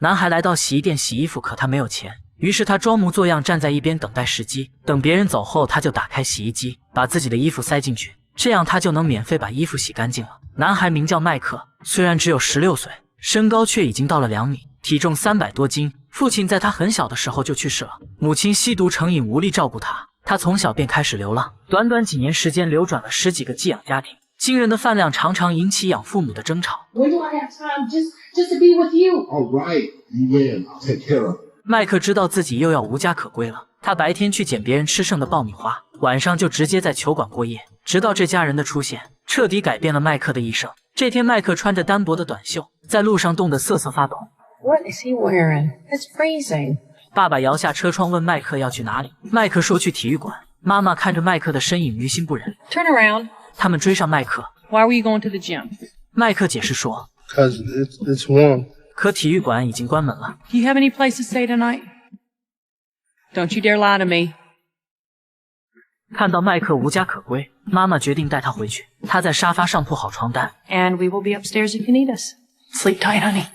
男孩来到洗衣店洗衣服，可他没有钱，于是他装模作样站在一边等待时机。等别人走后，他就打开洗衣机，把自己的衣服塞进去，这样他就能免费把衣服洗干净了。男孩名叫麦克，虽然只有16岁，身高却已经到了2米，体重300多斤。父亲在他很小的时候就去世了，母亲吸毒成瘾，无力照顾他。他从小便开始流浪，短短几年时间流转了10几个寄养家庭，惊人的饭量常常引起养父母的争吵。When do I have time just to be with you? All right, you win. I'll take care of it. 麦克知道自己又要无家可归了，他白天去捡别人吃剩的爆米花，晚上就直接在球馆过夜，直到这家人的出现，彻底改变了麦克的一生。这天，麦克穿着单薄的短袖，在路上冻得瑟瑟发抖。What is he wearing? It's freezing. 爸爸摇下车窗问麦克要去哪里，麦克说去体育馆。妈妈看着麦克的身影，于心不忍。Turn around. 他们追上麦克。Why were you going to the gym? 麦克解释说 'Cause it's warm. 可体育馆已经关门了。Do you have any place to stay tonight? Don't you dare lie to me. 看到麦克无家可归，妈妈决定带他回去。他在沙发上铺好床单。And we will be upstairs if you need us. Sleep tight, honey.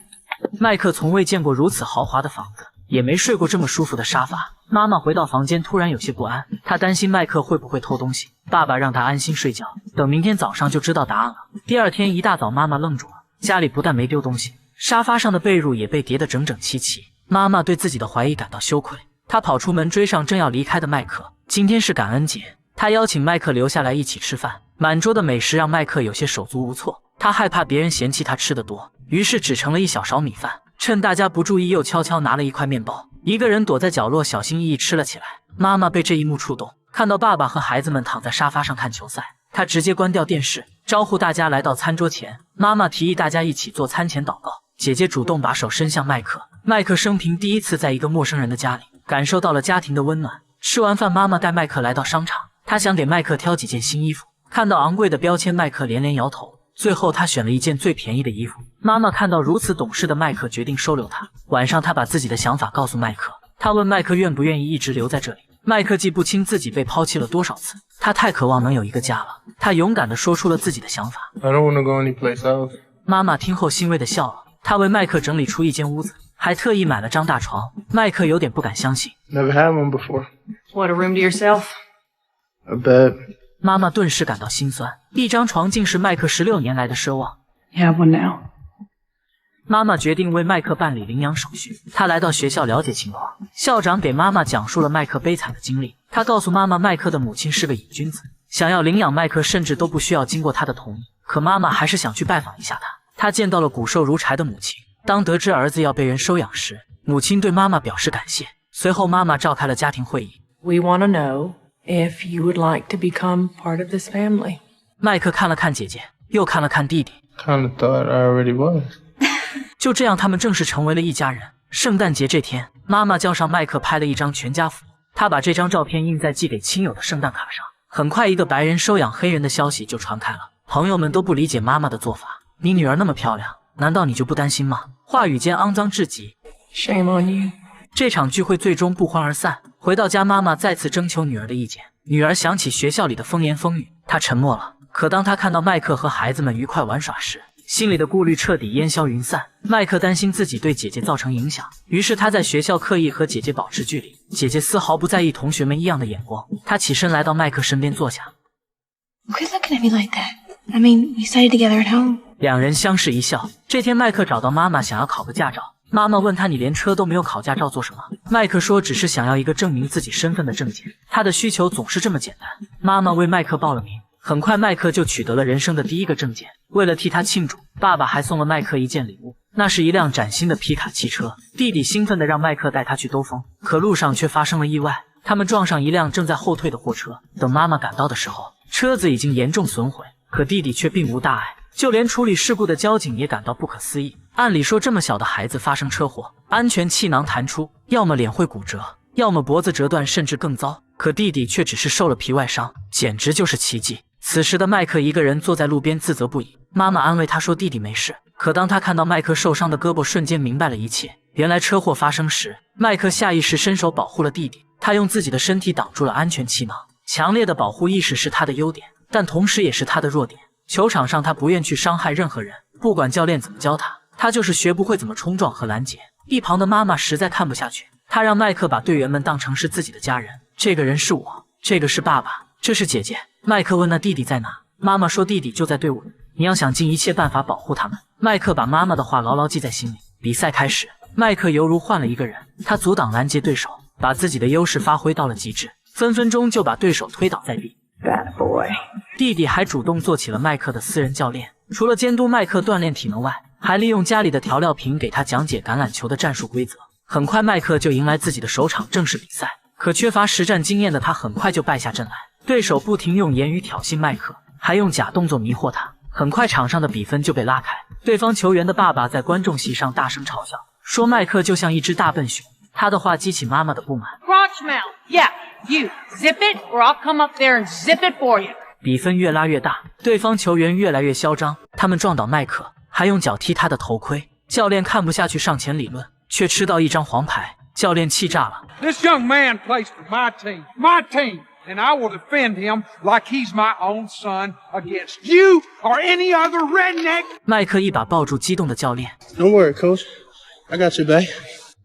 麦克从未见过如此豪华的房子，也没睡过这么舒服的沙发。妈妈回到房间，突然有些不安，她担心麦克会不会偷东西。爸爸让他安心睡觉，等明天早上就知道答案了。第二天一大早，妈妈愣住了，家里不但没丢东西，沙发上的被褥也被叠得整整齐齐。妈妈对自己的怀疑感到羞愧，她跑出门追上正要离开的麦克。今天是感恩节，她邀请麦克留下来一起吃饭。满桌的美食让麦克有些手足无措，他害怕别人嫌弃他吃得多，于是只盛了一小勺米饭，趁大家不注意，又悄悄拿了一块面包，一个人躲在角落，小心翼翼吃了起来。妈妈被这一幕触动，看到爸爸和孩子们躺在沙发上看球赛，她直接关掉电视，招呼大家来到餐桌前。妈妈提议大家一起做餐前祷告，姐姐主动把手伸向麦克。麦克生平第一次在一个陌生人的家里感受到了家庭的温暖。吃完饭，妈妈带麦克来到商场，她想给麦克挑几件新衣服，看到昂贵的标签，麦克连连摇头。最后他选了一件最便宜的衣服。妈妈看到如此懂事的麦克，决定收留他。晚上他把自己的想法告诉麦克，他问麦克愿不愿意一直留在这里。麦克记不清自己被抛弃了多少次，他太渴望能有一个家了。他勇敢地说出了自己的想法。 I don't want to go anyplace else. 妈妈听后欣慰地笑了，她为麦克整理出一间屋子，还特意买了张大床。麦克有点不敢相信。 Never had one before. What, a room to yourself? A bed. 妈妈顿时感到心酸，一张床竟是麦克16年来的奢望。 You have one now. 妈妈决定为麦克办理领养手续。她来到学校了解情况，校长给妈妈讲述了麦克悲惨的经历。他告诉妈妈，麦克的母亲是个瘾君子，想要领养麦克甚至都不需要经过她的同意。可妈妈还是想去拜访一下他。她见到了骨瘦如柴的母亲。当得知儿子要被人收养时，母亲对妈妈表示感谢。随后妈妈召开了家庭会议。 We want to know if you would like to become part of this family. 麦克看了看姐姐，又看了看弟弟。 Kinda thought I already was. 就这样，他们正式成为了一家人。圣诞节这天，妈妈叫上麦克拍了一张全家福，她把这张照片印在寄给亲友的圣诞卡上。很快，一个白人收养黑人的消息就传开了，朋友们都不理解妈妈的做法。你女儿那么漂亮，难道你就不担心吗？话语间肮脏至极。 Shame on you. 这场聚会最终不欢而散。回到家，妈妈再次征求女儿的意见。女儿想起学校里的风言风语，她沉默了。可当她看到麦克和孩子们愉快玩耍时，心里的顾虑彻底烟消云散。麦克担心自己对姐姐造成影响，于是他在学校刻意和姐姐保持距离。姐姐丝毫不在意同学们异样的眼光。她起身来到麦克身边坐下。Quit looking at me like that. I mean, we studied together at home. 两人相视一笑。这天，麦克找到妈妈，想要考个驾照。妈妈问他：“你连车都没有，考驾照做什么？”麦克说：“只是想要一个证明自己身份的证件。”他的需求总是这么简单。妈妈为麦克报了名。很快，麦克就取得了人生的第一个证件。为了替他庆祝，爸爸还送了麦克一件礼物，那是一辆崭新的皮卡汽车。弟弟兴奋地让麦克带他去兜风，可路上却发生了意外，他们撞上一辆正在后退的货车。等妈妈赶到的时候，车子已经严重损毁，可弟弟却并无大碍。就连处理事故的交警也感到不可思议。按理说，这么小的孩子发生车祸，安全气囊弹出，要么脸会骨折，要么脖子折断，甚至更糟。可弟弟却只是受了皮外伤，简直就是奇迹。此时的麦克一个人坐在路边自责不已。妈妈安慰他说弟弟没事。可当他看到麦克受伤的胳膊，瞬间明白了一切。原来车祸发生时，麦克下意识伸手保护了弟弟，他用自己的身体挡住了安全气囊。强烈的保护意识是他的优点，但同时也是他的弱点。球场上，他不愿去伤害任何人，不管教练怎么教他，他就是学不会怎么冲撞和拦截。一旁的妈妈实在看不下去，她让麦克把队员们当成是自己的家人。这个人是我，这个是爸爸，这是姐姐。麦克问那弟弟在哪？妈妈说弟弟就在队伍里，你要想尽一切办法保护他们。麦克把妈妈的话牢牢记在心里。比赛开始，麦克犹如换了一个人，他阻挡拦截对手，把自己的优势发挥到了极致，分分钟就把对手推倒在地。Bad boy. 弟弟还主动做起了麦克的私人教练，除了监督麦克锻炼体能外，还利用家里的调料瓶给他讲解橄榄球的战术规则。很快麦克就迎来自己的首场正式比赛，可缺乏实战经验的他很快就败下阵来。对手不停用言语挑衅麦克，还用假动作迷惑他，很快场上的比分就被拉开。对方球员的爸爸在观众席上大声嘲笑，说麦克就像一只大笨熊。他的话激起妈妈的不满。Crotch mouth. Yeah, you. Zip it or I'll come up there and zip it for you. 比分越拉越大，对方球员越来越嚣张，他们撞倒麦克，还用脚踢他的头盔。教练看不下去上前理论，却吃到一张黄牌，教练气炸了。This young man plays for my team, and I will defend him like he's my own son against you or any other redneck. 麦克一把抱住激动的教练。Don't worry, Coach. I got you back.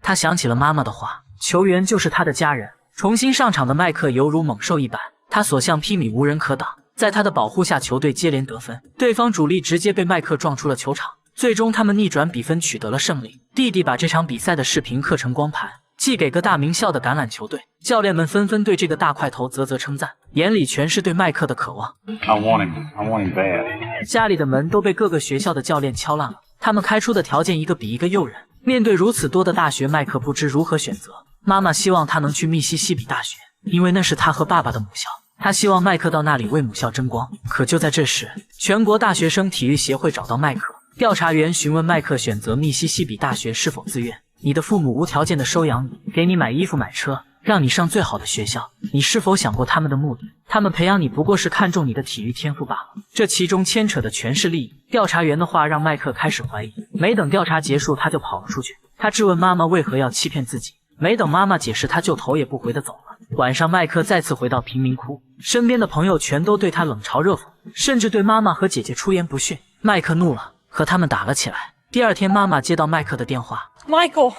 他想起了妈妈的话，球员就是他的家人。重新上场的麦克犹如猛兽一般，他所向披靡，无人可挡。在他的保护下，球队接连得分，对方主力直接被麦克撞出了球场。最终他们逆转比分，取得了胜利。弟弟把这场比赛的视频刻成光盘，寄给各大名校的橄榄球队，教练们纷纷对这个大块头啧啧称赞，眼里全是对麦克的渴望。I want him bad. 家里的门都被各个学校的教练敲烂了，他们开出的条件一个比一个诱人。面对如此多的大学，麦克不知如何选择。妈妈希望他能去密西西比大学，因为那是他和爸爸的母校。他希望麦克到那里为母校争光。可就在这时，全国大学生体育协会找到麦克，调查员询问麦克选择密西西比大学是否自愿。你的父母无条件的收养你，给你买衣服买车，让你上最好的学校，你是否想过他们的目的？他们培养你不过是看中你的体育天赋罢了，这其中牵扯的全是利益。调查员的话让麦克开始怀疑，没等调查结束他就跑了出去。他质问妈妈为何要欺骗自己，没等妈妈解释他就头也不回的走了。晚上麦克再次回到贫民窟，身边的朋友全都对他冷嘲热讽，甚至对妈妈和姐姐出言不逊。麦克怒了，和他们打了起来。第二天妈妈接到麦克的电话， Michael.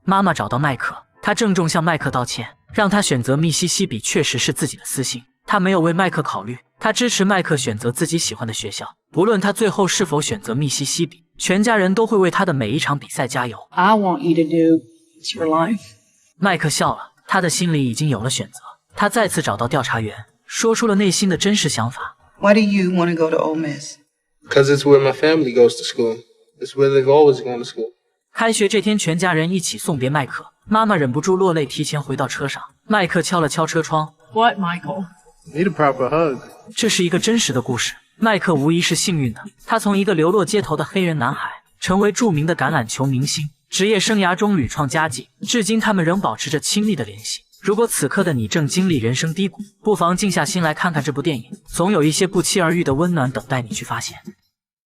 妈妈找到麦克，她郑重向麦克道歉，让他选择密西西比确实是自己的私心，她没有为麦克考虑，她支持麦克选择自己喜欢的学校，不论他最后是否选择密西西比，全家人都会为他的每一场比赛加油。 I want you to do what's your life. 麦克笑了，他的心里已经有了选择。他再次找到调查员，说出了内心的真实想法。 Why do you want to go to Ole Miss? Because it's where my family goes to school. It's where they've always gone to school. 开学这天，全家人一起送别麦克，妈妈忍不住落泪，提前回到车上。麦克敲了敲车窗， What, Michael? Need a proper hug. 这是一个真实的故事。麦克无疑是幸运的，他从一个流落街头的黑人男孩，成为著名的橄榄球明星，职业生涯中屡创佳绩，至今他们仍保持着亲密的联系。如果此刻的你正经历人生低谷，不妨静下心来看看这部电影，总有一些不期而遇的温暖等待你去发现。